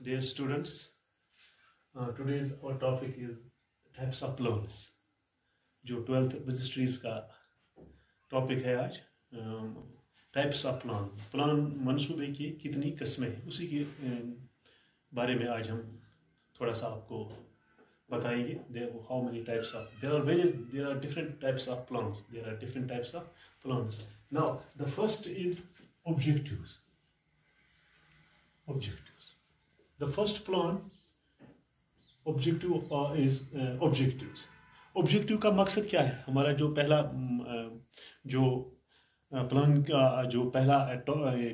Dear students, today's our topic is types of plans. जो 12th business trees का topic है आज, types of plan मनसूबे की कितनी किस्में हैं उसी के बारे में आज हम थोड़ा सा आपको बताएंगे. How many types of there are different types of plans. There are different types of plans. Now the first is objectives. The first plan objective is objectives. Objective का मकसद क्या है? हमारा जो पहला जो प्लान का जो पहला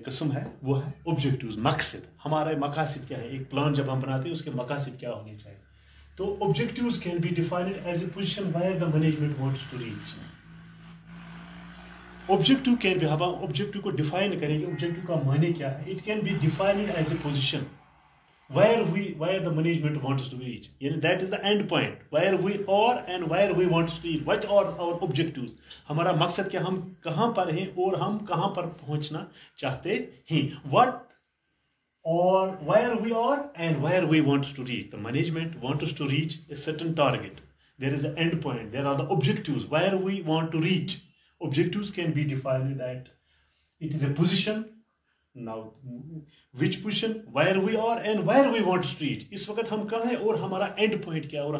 किस्म है वो है ऑब्जेक्टिव्स. मकसद, हमारे मकासद क्या है? एक प्लान जब हम बनाते हैं उसके मकासद क्या होने चाहिए? तो objectives can be defined as a position where the management wants to reach. Objective can be, हम ऑब्जेक्टिव को डिफाइन करेंगे. ऑब्जेक्टिव का माने क्या है? It can be defined as a position where the management wants to reach. That is the end point. Where we are and where we want to reach. What are our objectives? हमारा मकसद क्या, हम कहाँ पर हैं और हम कहाँ पर पहुँचना चाहते हैं. What or where we are and where we want to reach. The management wants us to reach a certain target. There is an end point. There are the objectives where we want to reach. Objectives can be defined that it is a position. Now, which position, where we are and where we want to reach. इस वक्त हम कहाँ हैं और हमारा end point क्या है और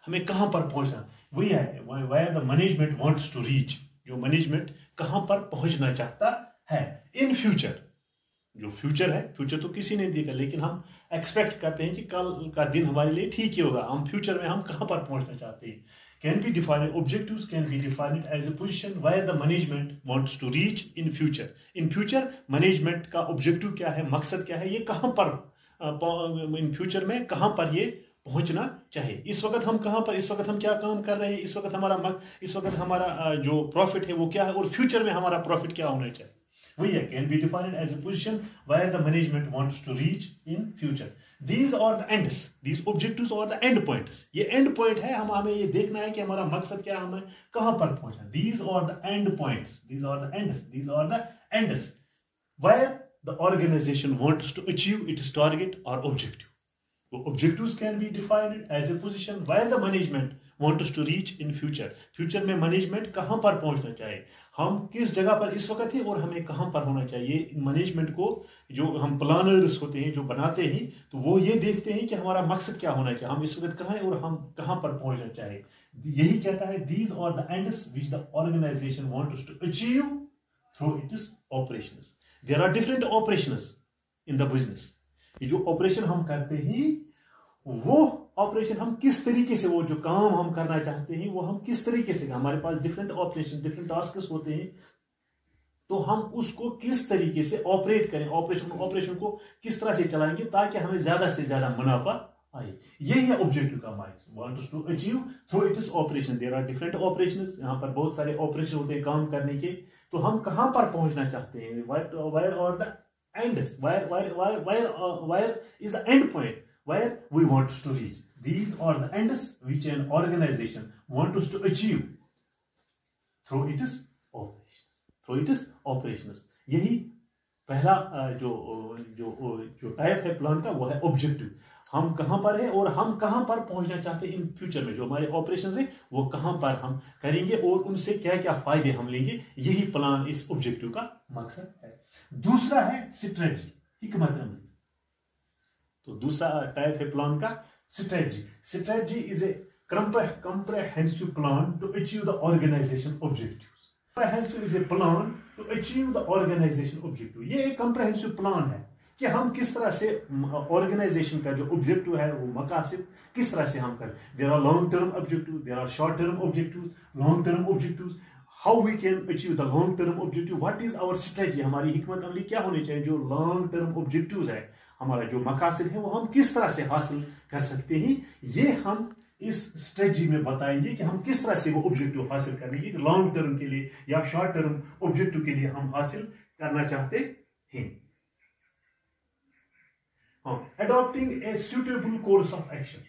हमें कहाँ पर पहुँचना. वही है where the management wants to reach. जो management कहाँ पर पहुँचना चाहता है. In future, जो future है, future तो किसी ने देखा, लेकिन हम expect करते हैं कि कल का दिन हमारे लिए ठीक ही होगा. हम future में हम कहाँ पर पहुँचना चाहते हैं. Can be defined, objectives can be defined as a position where the management wants to reach in future. In future, management का objective क्या है, मकसद क्या है, ये कहाँ पर in future में कहाँ पर ये पहुँचना चाहिए. इस वक्त हम कहाँ पर, इस वक्त हम क्या काम कर रहे हैं, इस वक्त हमारा जो प्रॉफिट है वो क्या है और फ्यूचर में हमारा प्रॉफिट क्या होना चाहिए. वही है, can be defined as a position where the management wants to reach in future. These are the ends. These objectives are the end points. ये end point है, हमें ये देखना है कि हमारा मकसद क्या है, हमें कहाँ पर पहुँचना. These are the end points. These are the ends. These are the ends where the organization wants to achieve its target or objective. So objectives can be defined as a position where the management wants to reach in future. Future में management कहाँ पर पहुँचना चाहिए, हम किस जगह पर इस वक्त हैं और हमें कहाँ पर होना चाहिए. मैनेजमेंट को जो हम प्लानर्स होते हैं, जो बनाते हैं, तो वो ये देखते हैं कि हमारा मकसद क्या होना चाहिए, हम इस वक्त कहाँ हैं और हम कहाँ पर पहुँचना चाहिए. यही कहता है these are the ends which the organization wants to achieve through its operations. There are different operations in the business. ये जो ऑपरेशन हम करते हैं, वो ऑपरेशन हम किस तरीके से, वो जो काम हम करना चाहते हैं वो हम किस तरीके से, हमारे पास डिफरेंट ऑपरेशन, डिफरेंट टास्क्स होते हैं, तो हम उसको किस तरीके से ऑपरेट करें, ऑपरेशन को किस तरह से चलाएंगे ताकि हमें ज्यादा से ज्यादा मुनाफा आए. यही है ऑब्जेक्टिव का mind wants to achieve through its operation. There are different operations. यहाँ पर बहुत सारे ऑपरेशन होते हैं काम करने के, तो हम कहाँ पर पहुंचना चाहते हैं. where are the ends, where is the end point where we want to reach. These are the ends which an organization wants to achieve through its operations. यही पहला जो टाइप है प्लान का, वो है ऑब्जेक्टिव. हम कहाँ पर हैं और हम कहाँ पर पहुंचना चाहते हैं इन फ्यूचर में. जो हमारे ऑपरेशंस है वो कहाँ पर हम करेंगे और उनसे क्या क्या फायदे हम लेंगे. यही प्लान इस ऑब्जेक्टिव का मकसद है. दूसरा है स्ट्रेटजी, हिकमत अमली. तो दूसरा टाइप है प्लान का strategy. Strategy is a comprehensive plan to achieve the organization objectives. Comprehensive is a plan to achieve the organization objective. ये एक comprehensive plan है कि हम किस तरह से ऑर्गेनाइजेशन का जो ऑब्जेक्टिव है, वो मकासद किस तरह से हम करें. There are long term objective, there are short term objective. Long term objectives, how we can achieve the long term objective, what is our strategy, हमारी हिकमत अमली क्या होनी चाहिए. जो लॉन्ग टर्म ऑब्जेक्टिव्स है, हमारा जो मकासद है, वो हम किस तरह से हासिल कर सकते हैं, ये हम इस स्ट्रेटजी में बताएंगे कि हम किस तरह से वो ऑब्जेक्टिव हासिल करेंगे. लॉन्ग टर्म के लिए या शॉर्ट टर्म ऑब्जेक्टिव के लिए हम हासिल करना चाहते हैं. Adopting a suitable course of action.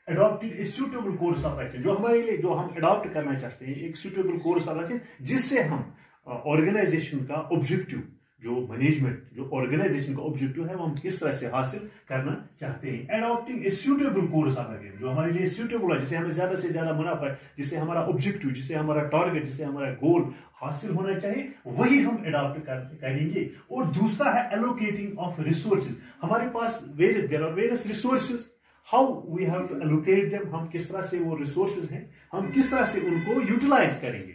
Adopted a suitable course of action, जो हमारे लिए, जो हम अडॉप्ट करना चाहते हैं, एक सुटेबल कोर्स ऑफ एक्शन जिससे हम ऑर्गेनाइजेशन का ऑब्जेक्टिव जो मैनेजमेंट, जो ऑर्गेनाइजेशन का ऑब्जेक्टिव है वो हम किस तरह से हासिल करना चाहते हैं। Adopting a suitable course of action, जो हमारे लिए सूटेबल है, जिससे हमें ज्यादा से ज्यादा मुनाफा है, जिससे हमारा ऑब्जेक्टिव, जिससे हमारा टारगेट, जिससे हमारा गोल हासिल होना चाहिए, वही हम एडॉप्ट करेंगे। और दूसरा है एलोकेटिंग ऑफ रिसोर्सेज। हमारे पास various resources, how we have to allocate them, हम किस तरह से वो रिसोर्सेज हैं हम किस तरह से उनको यूटिलाइज करेंगे,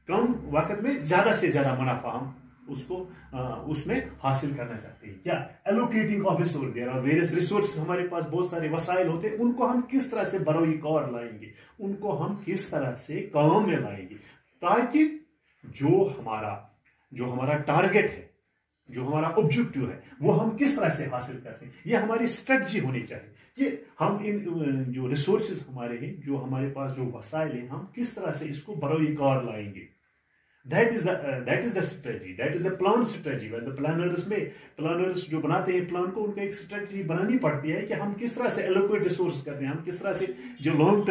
कम वक्त में ज्यादा से ज्यादा मुनाफा हम उसको उसमें हासिल करना चाहते हैं। क्या allocating of resource, there are various resources, हमारे पास बहुत सारे वसाइल होते हैं, उनको हम किस तरह से बरोई कौर लाएंगे, उनको हम किस तरह से काम में लाएंगे, ताकि जो हमारा टारगेट है, जो हमारा ऑब्जेक्टिव है, वो हम किस तरह से हासिल कर सकें। ये हमारी स्ट्रेटजी होनी चाहिए कि हम इन जो रिसोर्सेज हमारे हैं, जो हमारे पास जो वसाइल हैं, हम किस तरह से इसको बरोई कौर लाएंगे। That is the strategy. That is the plan strategy. When the planners जो बनाते हैं प्लान को, उनको एक स्ट्रेटजी बनानी पड़ती है कि हम किस तरह से एलोकेट रिसोर्स करते हैं, हम किस तरह से जो लॉन्ग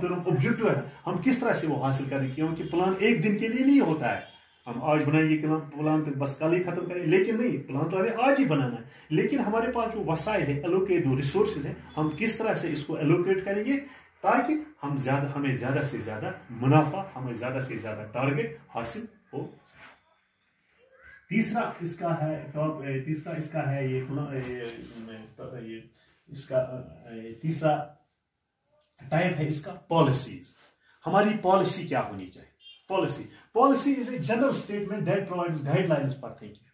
टर्म ऑब्जेक्टिव है हम किस तरह से वो हासिल करें। क्योंकि प्लान एक दिन के लिए नहीं होता है, हम आज बनाएंगे प्लान तो बस कल ही खत्म करेंगे, लेकिन नहीं, प्लान तो हमें आज ही बनाना है। लेकिन हमारे पास जो वसाइल है, एलोकेट जो रिसोर्सेज हैं, हम किस तरह से इसको एलोकेट करेंगे ताकि हमें ज्यादा से ज्यादा मुनाफा, हमें ज्यादा से ज्यादा टारगेट हासिल हो। तीसरा इसका है इसका तीसरा टाइप है इसका पॉलिसीज। हमारी पॉलिसी क्या होनी चाहिए। Policy is a general statement that provides guidelines for thinking.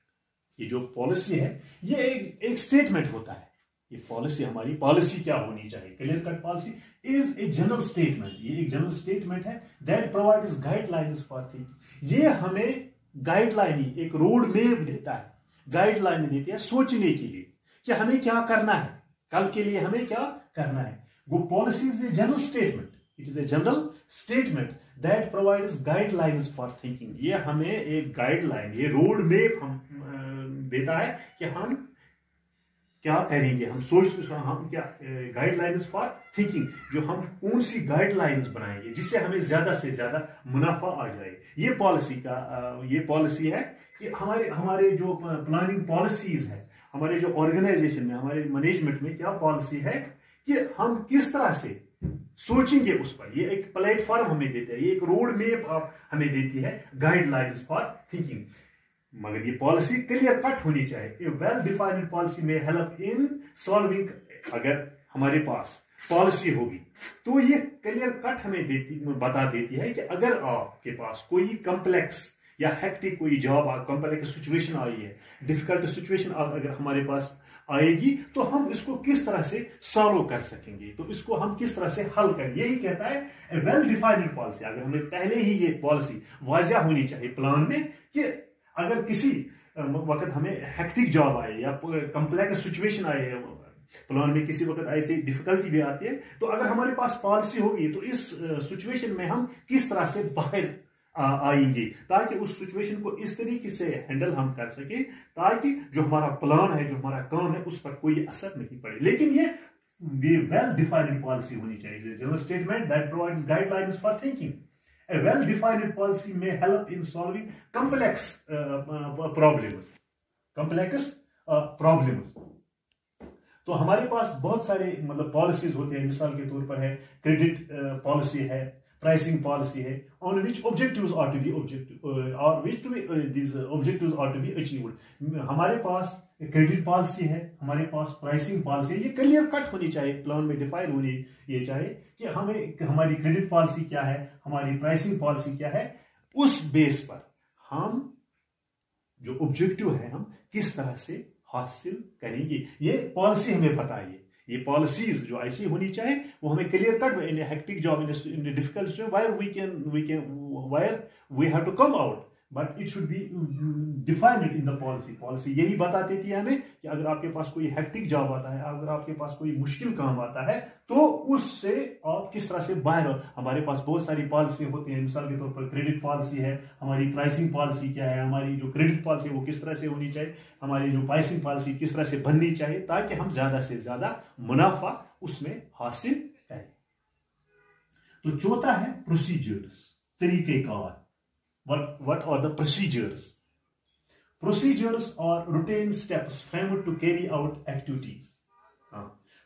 ये जो पॉलिसी है ये एक स्टेटमेंट होता है। ये पॉलिसी, हमारी पॉलिसी क्या होनी चाहिए, clear cut policy is a general statement. ये एक जनरल स्टेटमेंट है that provides guidelines for thinking. ये हमें गाइडलाइन, एक रोड मैप देता है, गाइडलाइन देती है सोचने के लिए कि हमें क्या करना है, कल के लिए हमें क्या करना है। वो policy is a general statement, it is a general statement that provides guidelines for thinking. ये हमें एक गाइडलाइन, ये रोड मैप हम देता है कि हम क्या करेंगे, हम क्या गाइडलाइंस फॉर थिंकिंग, जो हम कौन सी गाइडलाइंस बनाएंगे जिससे हमें ज्यादा से ज्यादा मुनाफा आ जाए। ये पॉलिसी है कि हमारे जो प्लानिंग पॉलिसीज है, हमारे जो ऑर्गेनाइजेशन में, हमारे मैनेजमेंट में क्या पॉलिसी है कि हम किस तरह से सोचेंगे उस पर। ये एक प्लेटफॉर्म हमें देता है, ये एक रोड मैप हमें देती है, गाइडलाइंस फॉर थिंकिंग। मगर ये पॉलिसी क्लियर कट होनी चाहिए। ए वेल डिफाइंड पॉलिसी में हेल्प इन सॉल्विंग। अगर हमारे पास पॉलिसी होगी तो ये क्लियर कट हमें बता देती है कि अगर आपके पास कोई कॉम्प्लेक्स या हेक्टिक कोई जॉब, कॉम्प्लेक्स सिचुएशन आई है, डिफिकल्ट सिचुएशन अगर हमारे पास आएगी तो हम इसको किस तरह से सॉल्व कर सकेंगे, तो इसको हम किस तरह से हल करेंगे। यही कहता है ए वेल डिफाइंड पॉलिसी। अगर हमें पहले ही ये पॉलिसी वाज़िया होनी चाहिए प्लान में कि अगर किसी वक्त हमें हेक्टिक जॉब आए या कॉम्प्लेक्स सिचुएशन आए, प्लान में किसी वक्त ऐसी डिफिकल्टी भी आती है, तो अगर हमारे पास पॉलिसी होगी तो इस सिचुएशन में हम किस तरह से बाहर आएंगे, ताकि उस सिचुएशन को इस तरीके से हैंडल हम कर सके ताकि जो हमारा प्लान है, जो हमारा काम है, उस पर कोई असर नहीं पड़े। लेकिन ये वेल डिफाइंड पॉलिसी होनी चाहिए, general statement that provides guidelines for thinking. A well-defined policy may help in solving complex problems. तो हमारे पास बहुत सारे पॉलिसीज होते हैं। मिसाल के तौर पर है क्रेडिट पॉलिसी है, प्राइसिंग पॉलिसी है, on which objectives are to be these objectives are to be achieved। हमारे पास क्रेडिट पॉलिसी है, हमारे पास प्राइसिंग पॉलिसी है। ये क्लियर कट होनी चाहिए, प्लान में डिफाइन होनी ये चाहिए कि हमारी क्रेडिट पॉलिसी क्या है, हमारी प्राइसिंग पॉलिसी क्या है। उस बेस पर हम जो ऑब्जेक्टिव है हम किस तरह से हासिल करेंगे, ये पॉलिसी हमें बताइए। ये पॉलिसीज जो ऐसी होनी चाहिए वो हमें clear cut, in hectic job, in difficult situation, where we have to come out, but it should be defined in the policy। Policy यही बता देती है हमें कि अगर आपके पास कोई हेक्टिक जॉब आता है, अगर आपके पास कोई मुश्किल काम आता है, तो उससे आप किस तरह से बाहर। हमारे पास बहुत सारी पॉलिसी होती है। मिसाल के तौर पर क्रेडिट पॉलिसी है, हमारी प्राइसिंग पॉलिसी क्या है, हमारी जो क्रेडिट पॉलिसी वो किस तरह से होनी चाहिए, हमारी जो प्राइसिंग पॉलिसी किस तरह से बननी चाहिए, ताकि हम ज्यादा से ज्यादा मुनाफा उसमें हासिल करें। तो चौथा है procedures, तरीकेकार। What are the procedures? procedures or routine steps framed to carry out activities.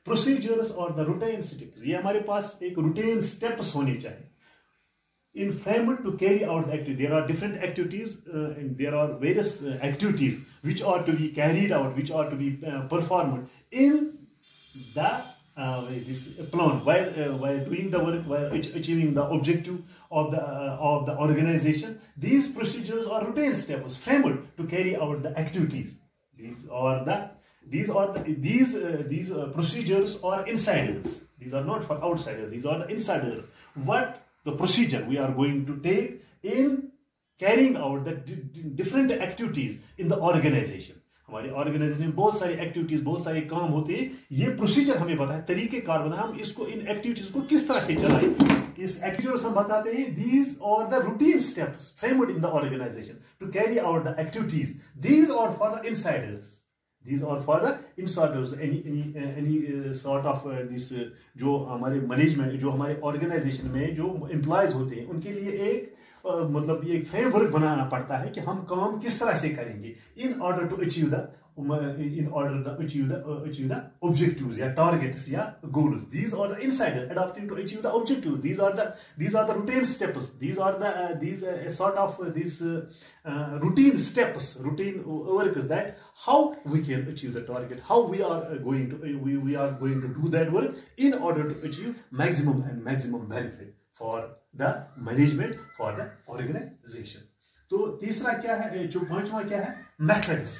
Procedures or the routine steps, ये हमारे पास एक routine steps होनी चाहिए. In framed to carry out the activity, there are different activities and there are various activities which are to be carried out, which are to be performed in the this plan while doing the work, while achieving the objective of the organization. These procedures are routine steps framed to carry out the activities. These procedures are insiders. These are not for outsiders. These are the insiders. What the procedure we are going to take in carrying out the different activities in the organization. हमारे organisation में बहुत सारी activities, बहुत सारे काम होते हैं. ये प्रोसीजर हमें पता है, तरीकेकार बना, हम इसको इन एक्टिविटीज को किस तरह से चलाएं. इस एक्टिविटीज हम बताते हैं. These are the routine steps framed in the organization to carry out the activities. These are for the insiders. These are for the insiders. Any sort of this जो हमारे मैनेजमेंट, जो हमारे ऑर्गेनाइजेशन में जो employees होते हैं, उनके लिए एक मतलब ये फ्रेमवर्क बनाना पड़ता है कि हम काम किस तरह से करेंगे in order to achieve the objectives या targets या goals. These are the insider adapting to achieve the objectives. These are the routine steps. These are the sort of this routine steps, routine works that how we can achieve the target, how we are going to do that work in order to achieve maximum benefit for the management, for the organization. तो तीसरा क्या है, जो पांचवा क्या है, methods.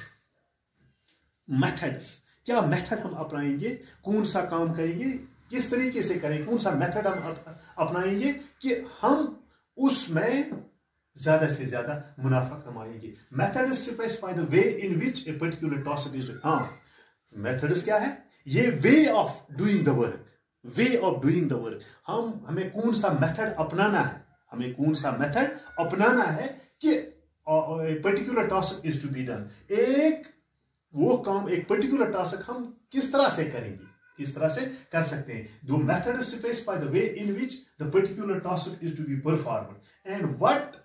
क्या method हम अपनाएंगे, कौन सा काम करेंगे, किस तरीके से करें, कौन सा मेथड हम अपनाएंगे कि हम उसमें ज्यादा से ज्यादा मुनाफा कमाएंगे. Method specify the way in which a particular task is. Methods क्या है, ये way of doing the work, way of doing the work. हमें कौन सा मेथड अपनाना है, कि particular task is to be done. वो काम, एक पर्टिकुलर टास्क हम किस तरह से करेंगे, किस तरह से कर सकते हैं. दो method specify the way in which the particular task is to be performed and what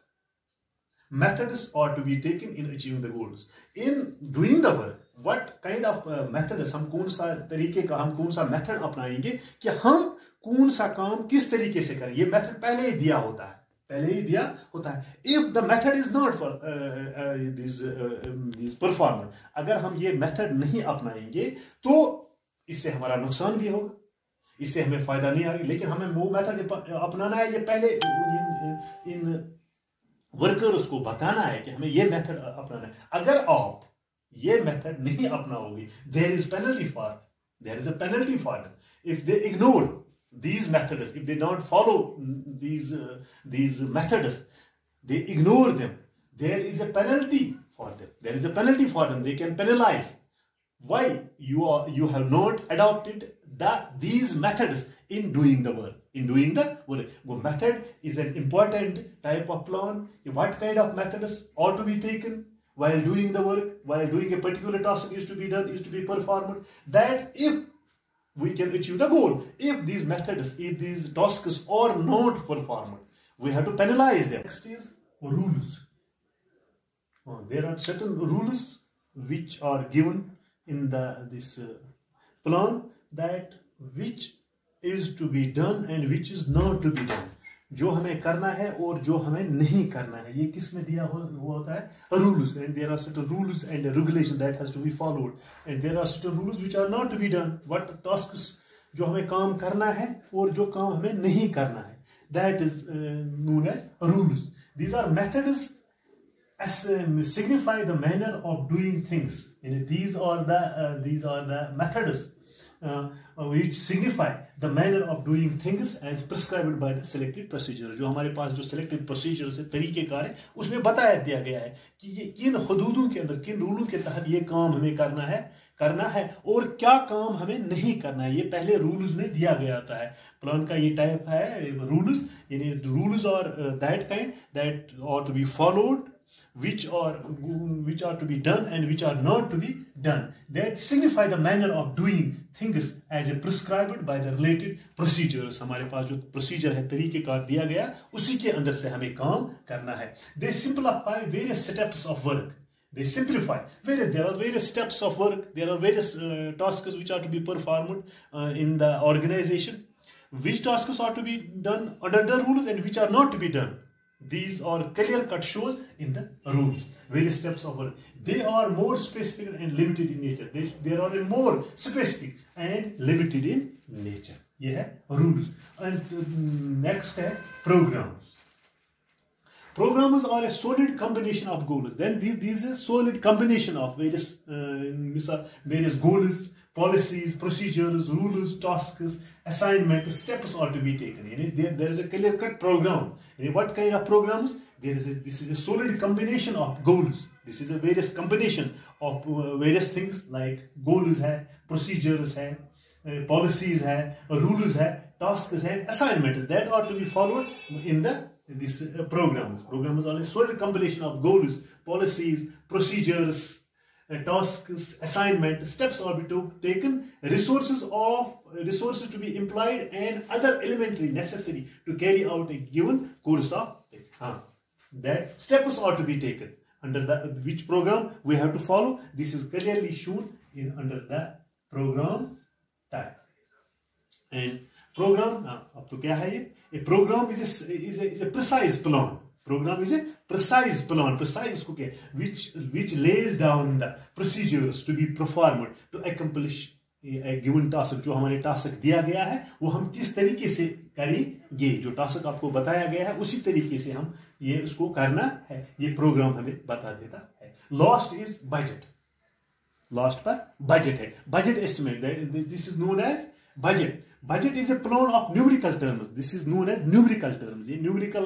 methods are to be taken in achieving the goals. In doing the work, what kind of methods, हम कौन सा तरीके का, हम कौन सा method अपनाएंगे कि हम कौन सा काम किस तरीके से करें. ये मेथड पहले ही दिया होता है. If the method is not for this performer, अगर हम ये मेथड नहीं अपनाएंगे तो इससे हमारा नुकसान भी होगा, इससे हमें फायदा नहीं आएगा. लेकिन हमें वो मेथड अपनाना है, ये पहले इन वर्कर्स को बताना है कि हमें ये मेथड अपनाना है. अगर आप ये मेथड नहीं अपनाओगे, there is a penalty for them. If they ignore these methods, if they don't follow these methods, they ignore them, there is a penalty for them. They can penalize. Why? You have not adopted these methods in doing the work. Well, method is an important type of plan. What kind of methods are to be taken while doing the work, while doing a particular task is to be done, is to be performed, that if we can achieve the goal, if these methods, if these tasks are not performed, we have to penalize them. Next is rules. There are certain rules which are given in this plan, that which is to be done and which is not to be done. जो हमें करना है और जो हमें नहीं करना है, ये किस में दिया हुआ होता है, rules. And there are certain rules and regulation that has to be followed, and there are certain rules which are not to be done. What tasks, जो हमें काम करना है और जो काम हमें नहीं करना है, that is known as rules. These are methods signify the manner of doing things. And these are the methods which signify the manner of doing things as prescribed by the selected procedure. जो हमारे पास जो selected procedures है, तरीकेकार है, उसमें बताया दिया गया है कि ये किन हदूदों के अंदर, किन रूलों के तहत ये काम हमें करना है और क्या काम हमें नहीं करना है. ये पहले रूल्स में दिया गया होता है. प्लान का ये टाइप है रूल्स, यानी rules are that kind that are to be followed, which are to be done and which are not to be done, that signify the manner of doing things as prescribed by the related procedures. हमारे पास जो procedure है, तरीकेकार दिया गया, उसी के अंदर से हमें काम करना है. They simplify various steps of work. They simplify. There are various steps of work. There are various tasks which are to be performed in the organization. Which tasks are to be done under the rules and which are not to be done. These are clear-cut shows in the rules. Various steps of work. They are more specific and limited in nature. They are more specific and limited in nature. ये है rules. And next है programs. Programs are a solid combination of goals. Then these is solid combination of various goals, policies, procedures, rules, tasks, assignments, steps are to be taken. There is a clear-cut program. What kind of programs? This is a solid combination of goals. This is a various combination of various things like goals hai, procedures hai, policies hai, rules hai, tasks hai, assignments that are to be followed in these programs. Programs are a solid combination of goals, policies, procedures, tasks, assignment, steps are to be taken, resources to be implied, and other elementary necessary to carry out a given course of that steps are to be taken under which program we have to follow. This is clearly shown under the program type. And program, अब तो क्या है ये? A program is a precise plan. Program is a precise plan. Precise को क्या? Which lays down the procedures to be performed to accomplish a given task. जो हमारे task दिया गया है, वो हम किस तरीके से करेंगे? जो task आपको बताया गया है, उसी तरीके से हम ये उसको करना है. ये program हमें बता देता है. Last is budget. Last पर budget है. Budget estimate. This is known as budget. Budget is a plan of numerical terms. This is known as numerical terms. ये numerical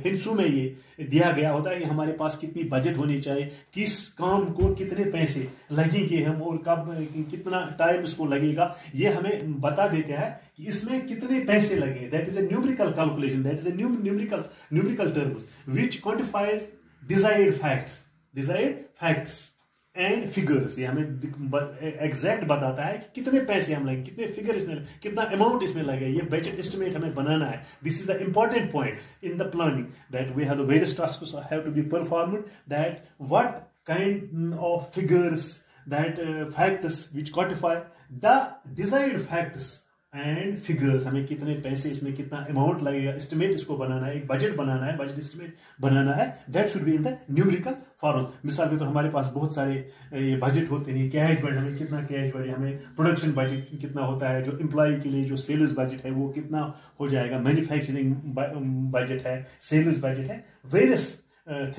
हिंसों में ये दिया गया होता है कि हमारे पास कितनी बजट होनी चाहिए, किस काम को कितने पैसे लगेंगे हम और कब कितना टाइम इसको लगेगा, ये हमें बता देता है कि इसमें कितने पैसे लगेंगे. That is a numerical calculation. That is a numerical terms which quantifies desired facts and figures. ये हमें एग्जैक्ट बताता है कि कितने पैसे हम लगेंगे, कितने फिगर इसमें, कितना अमाउंट इसमें लगे. ये बजट एस्टिमेट हमें बनाना है. This is the important point in the planning that we have the various tasks have to be performed, that what kind of figures, that facts which quantify the desired facts and figures. हमें कितने पैसे, इसमें कितना amount लगेगा, estimate इसको बनाना है, एक budget बनाना है, बजट एस्टिमेट बनाना है. That should be in the numerical form. मिसाल के तो हमारे पास बहुत सारे ये बजट होते हैं. कैश बजट, हमें कितना कैश बजट, हमें प्रोडक्शन बजट कितना होता है, जो एम्प्लॉय के लिए जो सेल्स बजट है वो कितना हो जाएगा, मैन्युफैक्चरिंग बजट है, सेल्स बजट है. Various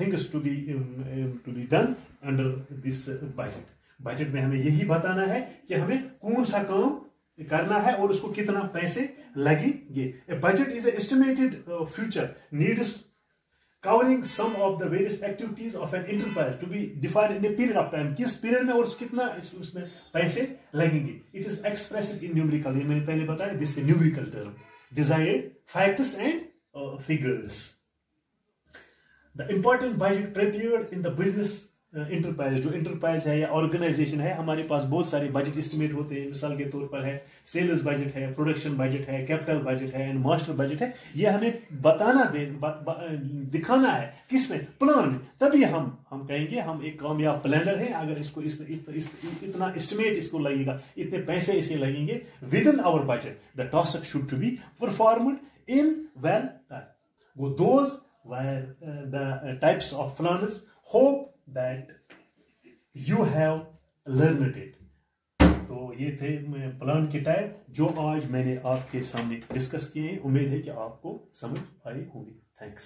things to be done under this budget. Budget में हमें यही बताना है कि हमें कौन सा काम करना है और उसको कितना पैसे लगेंगे. A budget is an estimated future needs covering some of the various activities of an enterprise to be defined in a period of time. किस पीरियड में और कितना उसमें पैसे लगेंगे. It is expressed in numerical. ये मैंने पहले बताया, this is a numerical term. Desired facts and figures. The important budget prepared in the business enterprise. जो इंटरप्राइज है या ऑर्गेनाइजेशन है, हमारे पास बहुत सारे बजट एस्टिमेट होते हैं. मिसाल के तौर पर है सेल्स बजट है, प्रोडक्शन बजट है, कैपिटल बजट है एंड मास्टर बजट है. ये हमें बताना दिखाना है किसमें, प्लान में. तभी हम कहेंगे हम एक कामयाब प्लानर हैं अगर इसको इतना एस्टिमेट इसको लगेगा, इतने पैसे इसे लगेंगे within our budget. The task should to be performed in well time. वो those were the types of plans. Hope that you have learned it. तो ये थे प्लान के टाइप जो आज मैंने आपके सामने डिस्कस किए हैं. उम्मीद है कि आपको समझ आई होगी. थैंक्स.